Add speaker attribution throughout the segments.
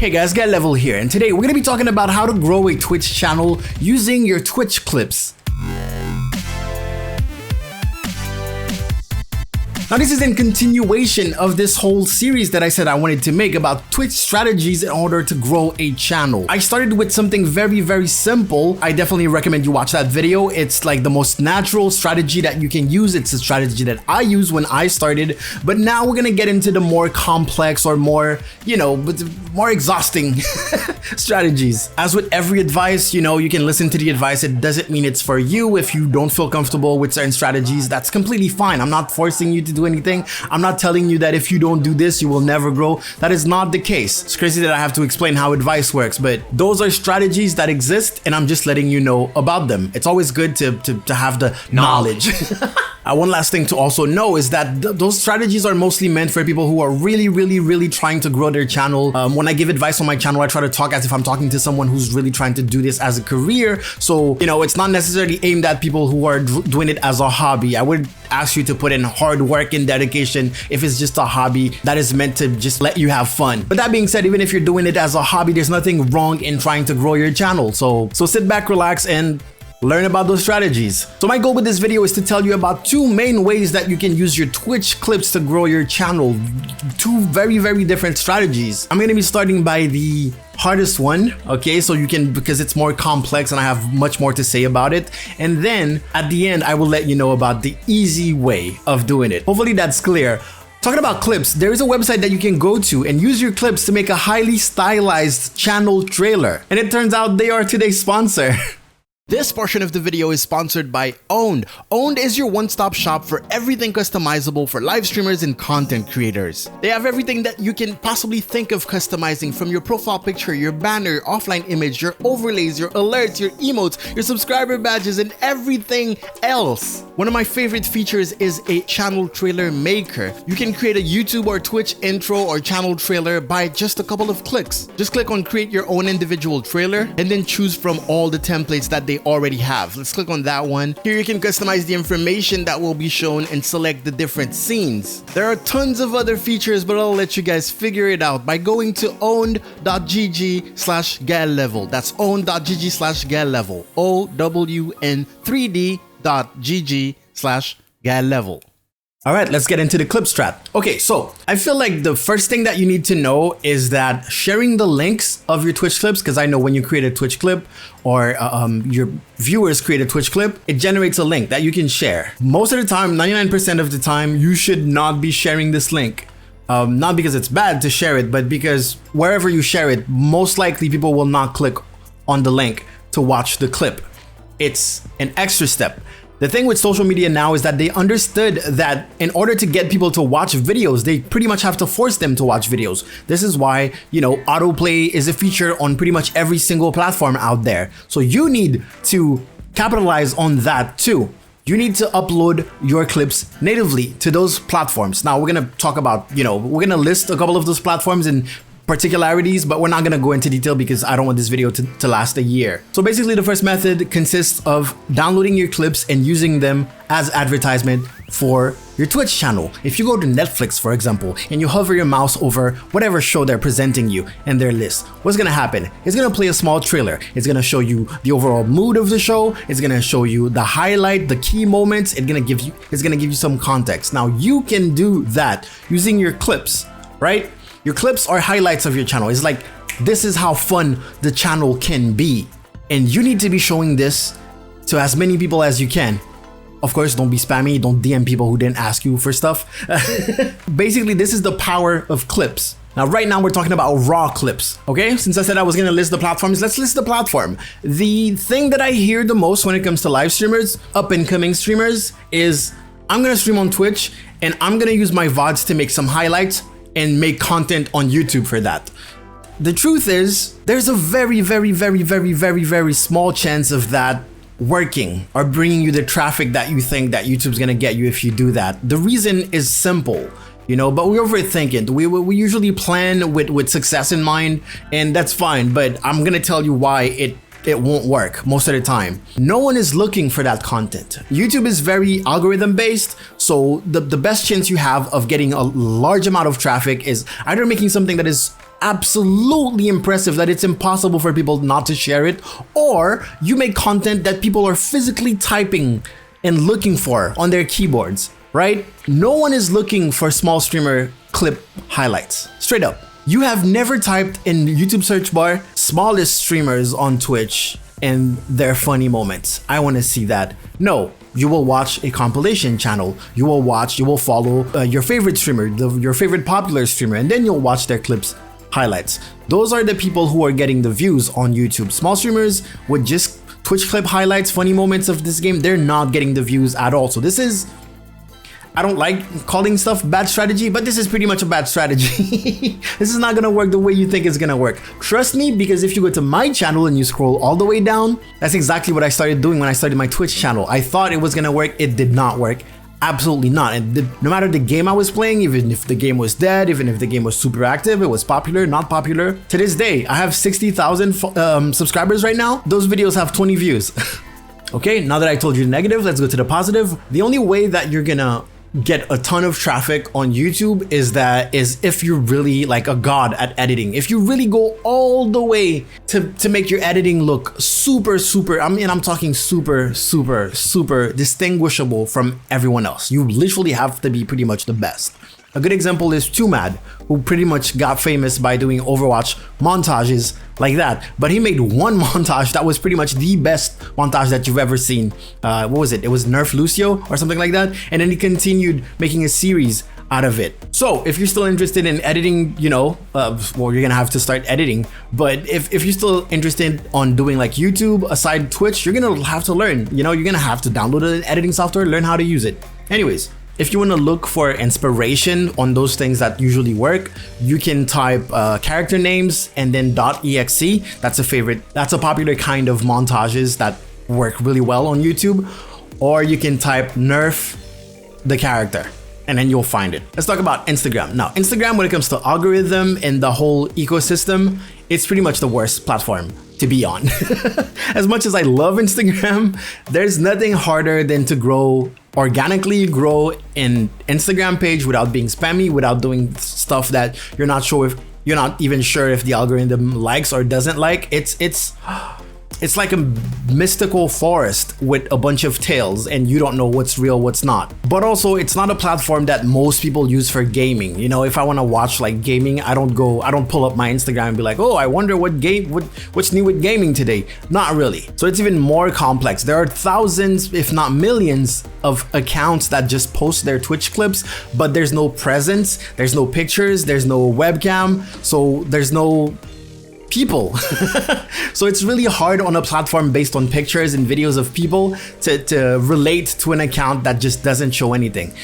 Speaker 1: Hey guys, Get Level here, and today we're going to be talking about how to grow a Twitch channel using your Twitch clips. Now this is in continuation of this whole series that I said I wanted to make about Twitch strategies in order to grow a channel. I started with something very simple. I definitely recommend you watch that video. It's like the most natural strategy that you can use. It's a strategy that I used when I started, but now we're gonna get into the more complex or more, more exhausting strategies. As with every advice, you can listen to the advice. It doesn't mean it's for you. If you don't feel comfortable with certain strategies, that's completely fine. I'm not forcing you to do anything. I'm not telling you that if you don't do this, you will never grow. That is not the case. It's crazy that I have to explain how advice works, but those are strategies that exist and I'm just letting you know about them. It's always good to have the knowledge. One last thing to also know is that those strategies are mostly meant for people who are really trying to grow their channel. When I give advice on my channel, I try to talk as if I'm talking to someone who's really trying to do this as a career. So, it's not necessarily aimed at people who are doing it as a hobby. I would ask you to put in hard work and dedication if it's just a hobby that is meant to just let you have fun. But that being said, even if you're doing it as a hobby, there's nothing wrong in trying to grow your channel. So sit back, relax, and learn about those strategies. So my goal with this video is to tell you about two main ways that you can use your Twitch clips to grow your channel. Two very different strategies. I'm gonna be starting by the hardest one, okay? So because it's more complex and I have much more to say about it. And then at the end, I will let you know about the easy way of doing it. Hopefully that's clear. Talking about clips, there is a website that you can go to and use your clips to make a highly stylized channel trailer. And it turns out they are today's sponsor. This portion of the video is sponsored by Owned. Owned is your one-stop shop for everything customizable for live streamers and content creators. They have everything that you can possibly think of customizing, from your profile picture, your banner, offline image, your overlays, your alerts, your emotes, your subscriber badges, and everything else. One of my favorite features is a channel trailer maker. You can create a YouTube or Twitch intro or channel trailer by just a couple of clicks. Just click on create your own individual trailer and then choose from all the templates that they already have. Let's click on that one. Here you can customize the information that will be shown and select the different scenes. There are tons of other features, but I'll let you guys figure it out by going to owned.gg/getlevel. That's owned.gg/getlevel. OWN3D.gg/getlevel. All right, let's get into the clip strat. Okay, so I feel like the first thing that you need to know is that sharing the links of your Twitch clips, because I know when you create a Twitch clip or your viewers create a Twitch clip, it generates a link that you can share. Most of the time, 99% of the time, you should not be sharing this link. Not because it's bad to share it, but because wherever you share it, most likely people will not click on the link to watch the clip. It's an extra step. The thing with social media now is that they understood that in order to get people to watch videos, they pretty much have to force them to watch videos. This is why, autoplay is a feature on pretty much every single platform out there. So you need to capitalize on that too. You need to upload your clips natively to those platforms. Now we're gonna talk about, we're gonna list a couple of those platforms and particularities, but we're not gonna go into detail because I don't want this video to last a year. So basically the first method consists of downloading your clips and using them as advertisement for your Twitch channel. If you go to Netflix, for example, and you hover your mouse over whatever show they're presenting you in their list, what's gonna happen? It's gonna play a small trailer. It's gonna show you the overall mood of the show. It's gonna show you the highlight, the key moments. It's gonna give you some context. Now you can do that using your clips, right? Your clips are highlights of your channel. It's like, this is how fun the channel can be. And you need to be showing this to as many people as you can. Of course, don't be spammy. Don't DM people who didn't ask you for stuff. Basically, this is the power of clips. Now, right now, we're talking about raw clips, okay? Since I said I was gonna list the platforms, let's list the platform. The thing that I hear the most when it comes to live streamers, up-and-coming streamers, is I'm gonna stream on Twitch and I'm gonna use my VODs to make some highlights and make content on YouTube for that. The truth is, there's a very small chance of that working or bringing you the traffic that you think that YouTube's gonna get you if you do that. The reason is simple, but we overthink it. We usually plan with success in mind, and that's fine, but I'm gonna tell you why it won't work most of the time. No one is looking for that content. YouTube is very algorithm based, so the best chance you have of getting a large amount of traffic is either making something that is absolutely impressive that it's impossible for people not to share it, or you make content that people are physically typing and looking for on their keyboards, right? No one is looking for small streamer clip highlights. Straight up. You have never typed in YouTube search bar smallest streamers on Twitch and their funny moments. I want to see that. No, you will watch a compilation channel. You will follow your favorite streamer, your favorite popular streamer, and then you'll watch their clips highlights. Those are the people who are getting the views on YouTube. Small streamers with just Twitch clip highlights, funny moments of this game, they're not getting the views at all. So this is, I don't like calling stuff bad strategy, but this is pretty much a bad strategy. This is not gonna work the way you think it's gonna work. Trust me, because if you go to my channel and you scroll all the way down, that's exactly what I started doing when I started my Twitch channel. I thought it was gonna work, it did not work. Absolutely not. And no matter the game I was playing, even if the game was dead, even if the game was super active, it was popular, not popular. To this day, I have 60,000 subscribers right now. Those videos have 20 views. Okay, now that I told you the negative, let's go to the positive. The only way that you're gonna get a ton of traffic on YouTube is if you're really like a god at editing. If you really go all the way to make your editing look super, I'm talking super distinguishable from everyone else. You literally have to be pretty much the best. A good example is 2Mad, who pretty much got famous by doing Overwatch montages like that. But he made one montage that was pretty much the best montage that you've ever seen. What was it? It was Nerf Lucio or something like that. And then he continued making a series out of it. So if you're still interested in editing, you know, well, you're gonna have to start editing. But if you're still interested on doing like YouTube aside Twitch, you're gonna have to learn. You know, you're gonna have to download an editing software, learn how to use it. Anyways, if you want to look for inspiration on those things that usually work, you can type character names and then .exe. That's a popular kind of montages that work really well on YouTube. Or you can type nerf the character and then you'll find it. Let's talk about Instagram. Now, Instagram, when it comes to algorithm and the whole ecosystem, it's pretty much the worst platform to be on. As much as I love Instagram, there's nothing harder than to organically grow an Instagram page without being spammy, without doing stuff that you're not even sure if the algorithm likes or doesn't like. It's like a mystical forest with a bunch of tails and you don't know what's real, what's not. But also, it's not a platform that most people use for gaming. You know, if I want to watch like gaming, I don't pull up my Instagram and be like, oh, I wonder what's new with gaming today. Not really. So it's even more complex. There are thousands, if not millions, of accounts that just post their Twitch clips, but there's no presence, there's no pictures, there's no webcam, so there's no people. So it's really hard on a platform based on pictures and videos of people to relate to an account that just doesn't show anything.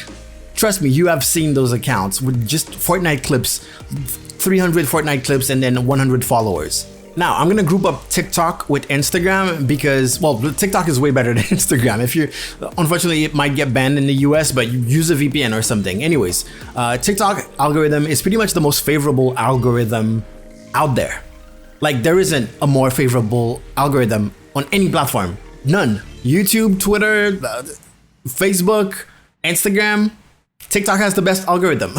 Speaker 1: Trust me, you have seen those accounts with just Fortnite clips, 300 Fortnite clips and then 100 followers. Now, I'm gonna group up TikTok with Instagram because, well, TikTok is way better than Instagram. Unfortunately, it might get banned in the US, but you use a VPN or something. Anyways, TikTok algorithm is pretty much the most favorable algorithm out there. Like, there isn't a more favorable algorithm on any platform. None. YouTube, Twitter, Facebook, Instagram, TikTok has the best algorithm.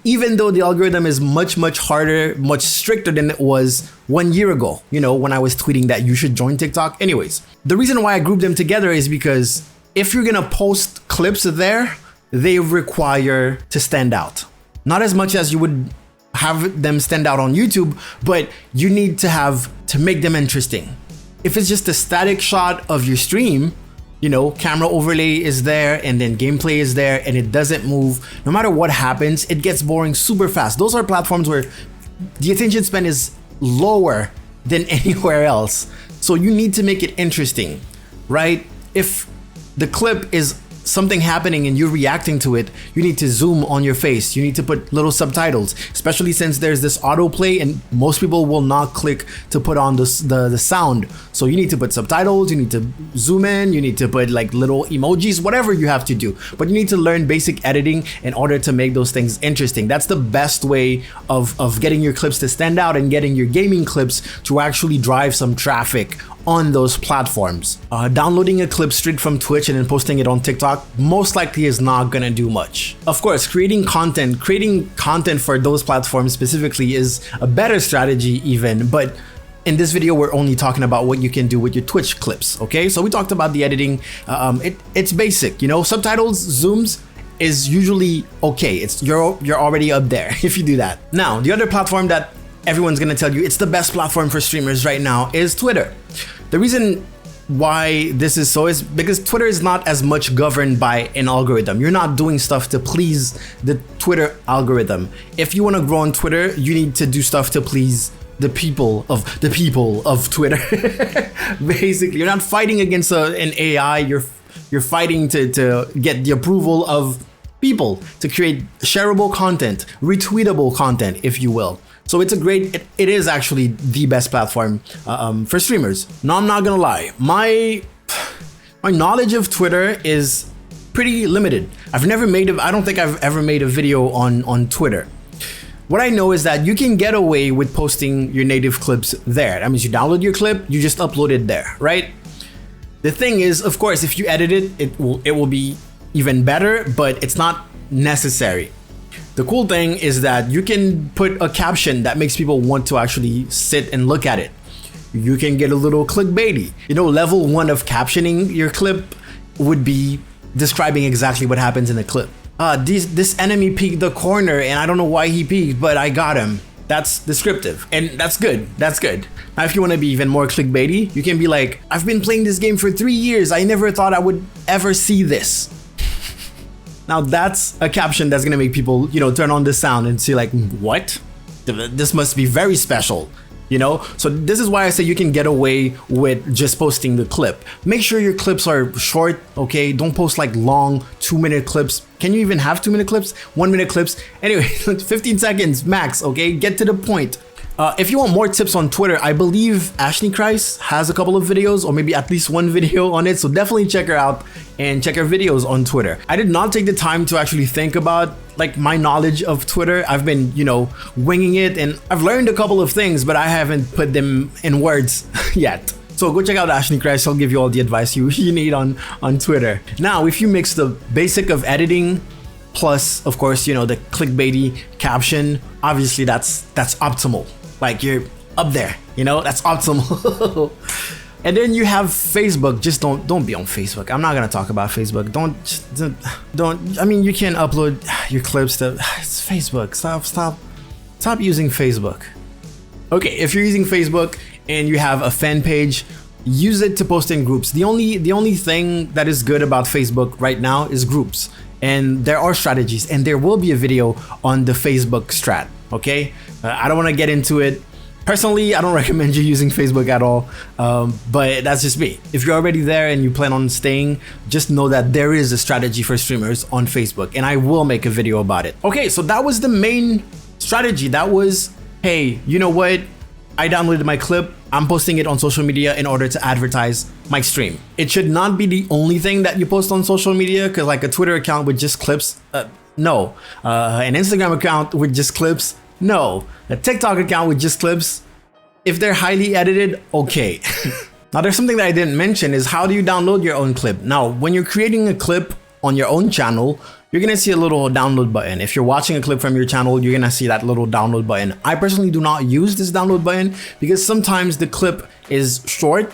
Speaker 1: Even though the algorithm is much harder, much stricter than it was 1 year ago, you know, when I was tweeting that you should join TikTok. Anyways, the reason why I grouped them together is because if you're gonna post clips there, they require to stand out. Not as much as you would have them stand out on YouTube, but you need to make them interesting. If it's just a static shot of your stream, you know, camera overlay is there and then gameplay is there and it doesn't move, no matter what happens, it gets boring super fast. Those are platforms where the attention span is lower than anywhere else. So you need to make it interesting, right? If the clip is something happening and you're reacting to it, you need to zoom on your face. You need to put little subtitles, especially since there's this autoplay and most people will not click to put on the sound. So you need to put subtitles, you need to zoom in, you need to put like little emojis, whatever you have to do. But you need to learn basic editing in order to make those things interesting. That's the best way of getting your clips to stand out and getting your gaming clips to actually drive some traffic on those platforms. Downloading a clip straight from Twitch and then posting it on TikTok most likely is not gonna do much. Of course, creating content for those platforms specifically is a better strategy even, but in this video, we're only talking about what you can do with your Twitch clips, okay? So we talked about the editing. It's basic, you know, subtitles, zooms is usually okay. You're already up there if you do that. Now, the other platform that everyone's gonna tell you it's the best platform for streamers right now is Twitter. The reason why this is so is because Twitter is not as much governed by an algorithm. You're not doing stuff to please the Twitter algorithm. If you wanna grow on Twitter, you need to do stuff to please the people of Twitter. Basically, you're not fighting against an AI. You're fighting to get the approval of people to create shareable content, retweetable content, if you will. So it's it is actually the best platform for streamers. No, I'm not gonna lie. My knowledge of Twitter is pretty limited. I don't think I've ever made a video on Twitter. What I know is that you can get away with posting your native clips there. That means you download your clip, you just upload it there, right? The thing is, of course, if you edit it, it will be even better, but it's not necessary. The cool thing is that you can put a caption that makes people want to actually sit and look at it. You can get a little clickbaity. You know, level 1 of captioning your clip would be describing exactly what happens in the clip. This enemy peeked the corner and I don't know why he peeked, but I got him. That's descriptive and that's good. That's good. Now, if you want to be even more clickbaity, you can be like, I've been playing this game for 3 years. I never thought I would ever see this. Now that's a caption that's going to make people, you know, turn on the sound and see like, what? This must be very special. You know, so this is why I say you can get away with just posting the clip. Make sure your clips are short, okay? Don't post like long 2-minute clips. Can you even have 2-minute clips? 1-minute clips? Anyway, 15 seconds max, okay? Get to the point. If you want more tips on Twitter, I believe Ashley Christ has a couple of videos or maybe at least one video on it. So definitely check her out and check her videos on Twitter. I did not take the time to actually think about like my knowledge of Twitter. I've been, you know, winging it and I've learned a couple of things, but I haven't put them in words yet. So go check out Ashley Christ. She'll give you all the advice you need on Twitter. Now, if you mix the basic of editing plus, of course, you know, the clickbaity caption, obviously that's optimal. Like you're up there, you know, that's optimal. And then you have Facebook. Just don't be on Facebook. I'm not gonna talk about Facebook. Don't. I mean, you can upload your clips to it's Facebook. Stop using Facebook. Okay, if you're using Facebook and you have a fan page, use it to post in groups. The only thing that is good about Facebook right now is groups. And there are strategies, and there will be a video on the Facebook strat. Okay, I don't want to get into it. Personally, I don't recommend you using Facebook at all, but that's just me. If you're already there and you plan on staying, just know that there is a strategy for streamers on Facebook, and I will make a video about it. Okay, so that was the main strategy. That was, hey, you know what? I downloaded my clip. I'm posting it on social media in order to advertise my stream. It should not be the only thing that you post on social media, because like a Twitter account with just clips, no. An Instagram account with just clips, no. A TikTok account with just clips, if they're highly edited, okay. Now there's something that I didn't mention is how do you download your own clip? Now, when you're creating a clip on your own channel, you're gonna see a little download button. If you're watching a clip from your channel, you're gonna see that little download button. I personally do not use this download button because sometimes the clip is short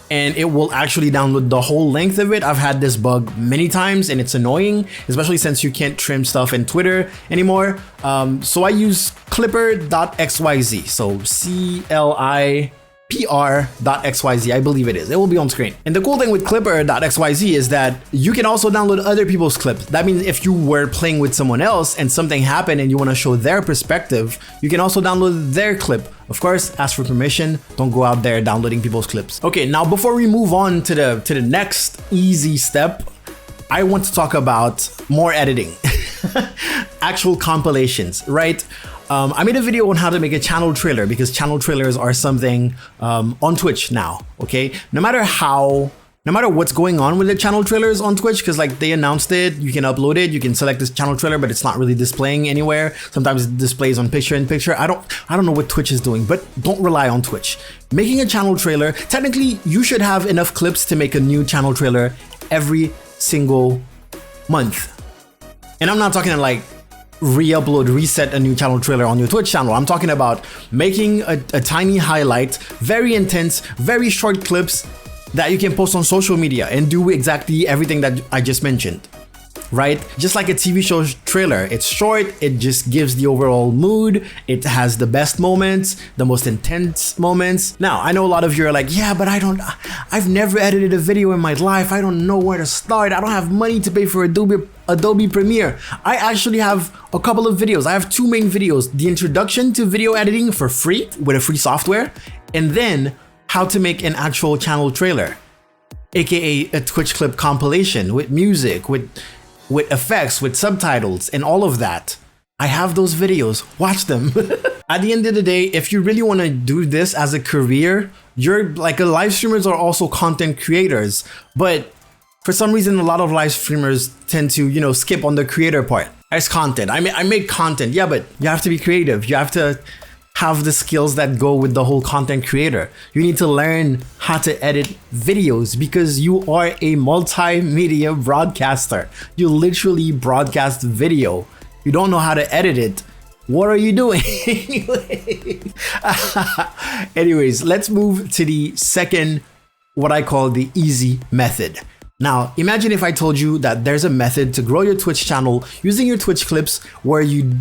Speaker 1: and it will actually download the whole length of it. I've had this bug many times and it's annoying, especially since you can't trim stuff in Twitter anymore. So I use clipper.xyz. So CLIPR.xyz, I believe it is. It will be on screen. And the cool thing with clipper.xyz is that you can also download other people's clips. That means if you were playing with someone else and something happened and you want to show their perspective, you can also download their clip. Of course, ask for permission. Don't go out there downloading people's clips. Okay, now before we move on to the next easy step, I want to talk about more editing. Actual compilations, right? I made a video on how to make a channel trailer because channel trailers are something on Twitch now, okay? No matter how no matter what's going on with the channel trailers on Twitch, because like they announced it, you can upload it, you can select this channel trailer, but it's not really displaying anywhere. Sometimes it displays on picture-in-picture. I don't know what Twitch is doing, but don't rely on Twitch. Making a channel trailer, technically you should have enough clips to make a new channel trailer every single month. And I'm not talking like re-upload, reset a new channel trailer on your Twitch channel. I'm talking about making a tiny highlight, very intense, very short clips that you can post on social media and do exactly everything that I just mentioned, right? Just like a TV show trailer, it's short, it just gives the overall mood, it has the best moments, the most intense moments. Now, I know a lot of you are like, yeah, but I've never edited a video in my life, I don't know where to start, I don't have money to pay for Adobe Premiere. I actually have a couple of videos. I have two main videos: the introduction to video editing for free with a free software, and then how to make an actual channel trailer, aka a Twitch clip compilation with music, with effects, with subtitles, and all of that. I have those videos, watch them. At the end of the day, if you really want to do this as a career, you're like, live streamers are also content creators, but for some reason, a lot of live streamers tend to, you know, skip on the creator part. As content, I make content, yeah, but you have to be creative. You have to have the skills that go with the whole content creator. You need to learn how to edit videos because you are a multimedia broadcaster. You literally broadcast video. You don't know how to edit it. What are you doing? Anyways, let's move to the second, what I call the easy method. Now, imagine if I told you that there's a method to grow your Twitch channel using your Twitch clips where you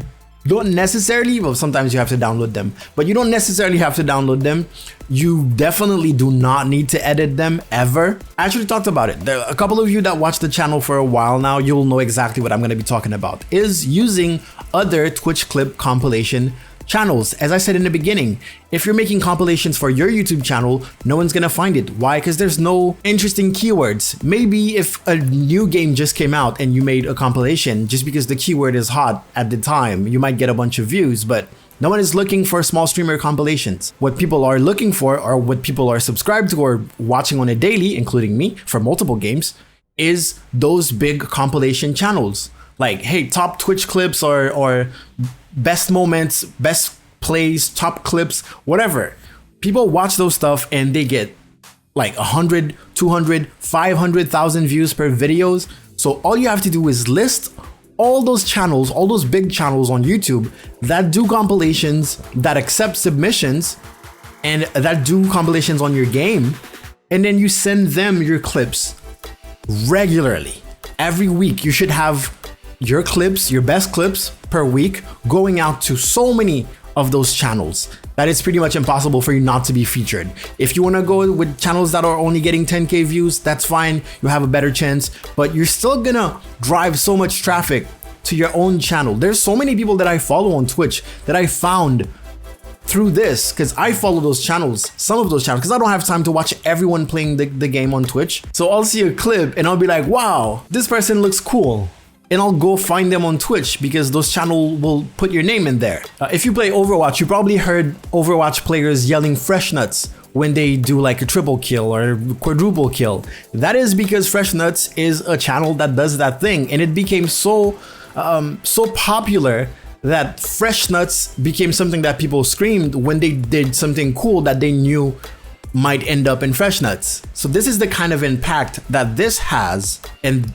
Speaker 1: don't necessarily, well, sometimes you have to download them, but you don't necessarily have to download them. You definitely do not need to edit them ever. I actually talked about it. There are a couple of you that watch the channel for a while now, you'll know exactly what I'm going to be talking about, is using other Twitch clip compilation channels. As I said in the beginning, if you're making compilations for your YouTube channel, no one's gonna find it. Why? Because there's no interesting keywords. Maybe if a new game just came out and you made a compilation, just because the keyword is hot at the time, you might get a bunch of views, but no one is looking for small streamer compilations. What people are looking for, or what people are subscribed to or watching on a daily, including me, for multiple games, is those big compilation channels. Like, hey, top Twitch clips or best moments, best plays, top clips, whatever. People watch those stuff and they get like 100, 200, 500,000 views per videos. So all you have to do is list all those channels, all those big channels on YouTube that do compilations, that accept submissions, and that do compilations on your game. And then you send them your clips regularly. Every week you should have your clips, your best clips per week, going out to so many of those channels that it's pretty much impossible for you not to be featured. If you want to go with channels that are only getting 10K views, that's fine, you have a better chance, but you're still gonna drive so much traffic to your own channel. There's so many people that I follow on Twitch that I found through this, because I follow those channels, some of those channels, because I don't have time to watch everyone playing the game on Twitch. So I'll see a clip and I'll be like, wow, this person looks cool. And I'll go find them on Twitch because those channels will put your name in there. If you play Overwatch, you probably heard Overwatch players yelling fresh nuts when they do like a triple kill or quadruple kill. That is because Fresh Nuts is a channel that does that thing, and it became so popular that Fresh Nuts became something that people screamed when they did something cool that they knew might end up in Fresh Nuts. So this is the kind of impact that this has, and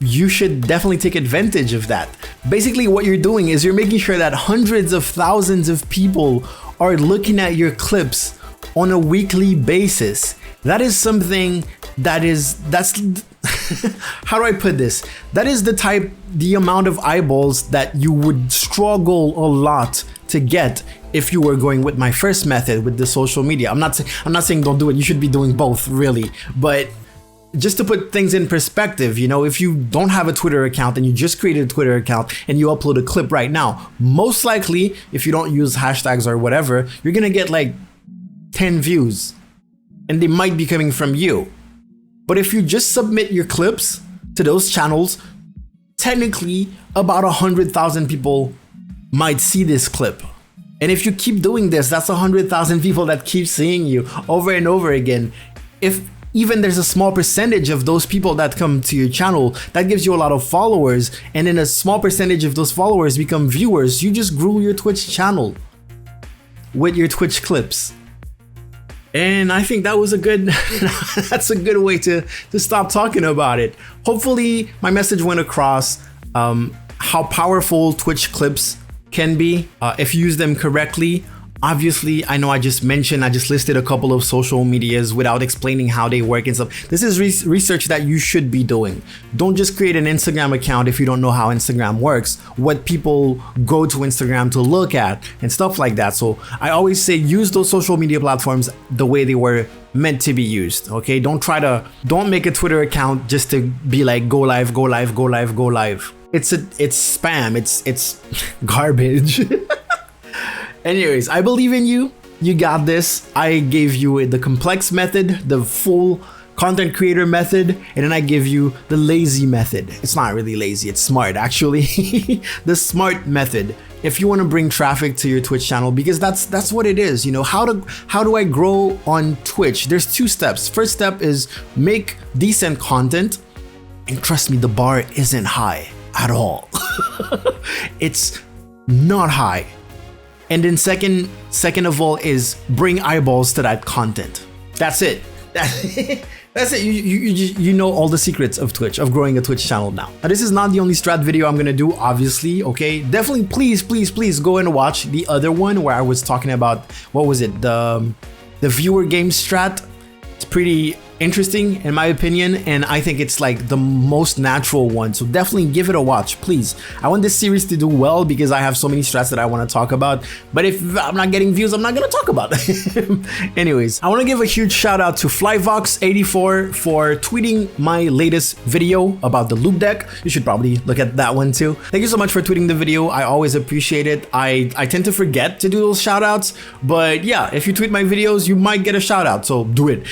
Speaker 1: you should definitely take advantage of that. Basically, what you're doing is you're making sure that hundreds of thousands of people are looking at your clips on a weekly basis. That is something that's how do I put this? That is the amount of eyeballs that you would struggle a lot to get if you were going with my first method with the social media. I'm not saying don't do it. You should be doing both, really, but just to put things in perspective, you know, if you don't have a Twitter account and you just created a Twitter account and you upload a clip right now, most likely, if you don't use hashtags or whatever, you're gonna get like 10 views, and they might be coming from you. But if you just submit your clips to those channels, technically about 100,000 people might see this clip. And if you keep doing this, that's 100,000 people that keep seeing you over and over again. If even there's a small percentage of those people that come to your channel, that gives you a lot of followers, and then a small percentage of those followers become viewers. You just grew your Twitch channel with your Twitch clips. And I think that was a good, that's a good way to stop talking about it. Hopefully my message went across, how powerful Twitch clips can be if you use them correctly. Obviously, I know I just listed a couple of social medias without explaining how they work and stuff. This is research that you should be doing. Don't just create an Instagram account if you don't know how Instagram works, what people go to Instagram to look at and stuff like that. So I always say use those social media platforms the way they were meant to be used, okay? Don't make a Twitter account just to be like, go live, go live, go live, go live. It's spam, it's garbage. Anyways, I believe in you. You got this. I gave you the complex method, the full content creator method, and then I give you the lazy method. It's not really lazy, it's smart actually. The smart method. If you want to bring traffic to your Twitch channel, because that's what it is. You know, how do I grow on Twitch? There's 2 steps. First step is make decent content, and trust me, the bar isn't high at all. It's not high. And then second of all is bring eyeballs to that content. That's it. That's it. You know all the secrets of Twitch, of growing a Twitch channel now. Now, this is not the only strat video I'm gonna do, obviously, okay? Definitely, please go and watch the other one where I was talking about, what was it? The viewer game strat. It's pretty interesting in my opinion, and I think it's like the most natural one, so definitely give it a watch, please. I want this series to do well because I have so many strats that I want to talk about, but if I'm not getting views, I'm not gonna talk about them. Anyways, I want to give a huge shout out to Flyvox84 for tweeting my latest video about the loop deck. You should probably look at that one too. Thank you so much for tweeting the video. I always appreciate it. I tend to forget to do those shout outs, but yeah, if you tweet my videos, you might get a shout out, so do it.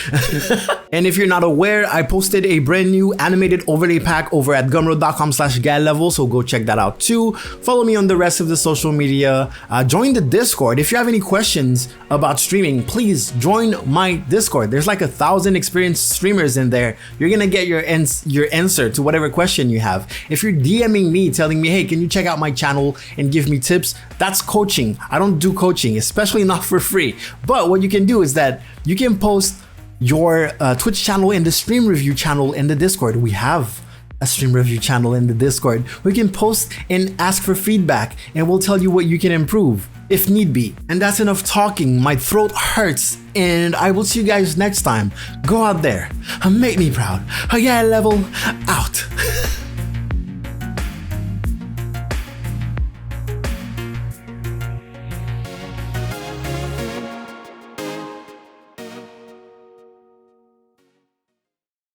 Speaker 1: And if you're not aware, I posted a brand new animated overlay pack over at gumroad.com/guy-level, so go check that out too. Follow me on the rest of the social media. Join the Discord. If you have any questions about streaming, please join my Discord. There's like 1,000 experienced streamers in there. You're gonna get your answer to whatever question you have. If you're DMing me telling me, hey, can you check out my channel and give me tips? That's coaching. I don't do coaching, especially not for free. But what you can do is that you can post your Twitch channel in the stream review channel in the Discord. We have a stream review channel in the Discord. We can post and ask for feedback, and we'll tell you what you can improve if need be. And that's enough talking. My throat hurts, and I will see you guys next time. Go out there and make me proud. Yeah, level out.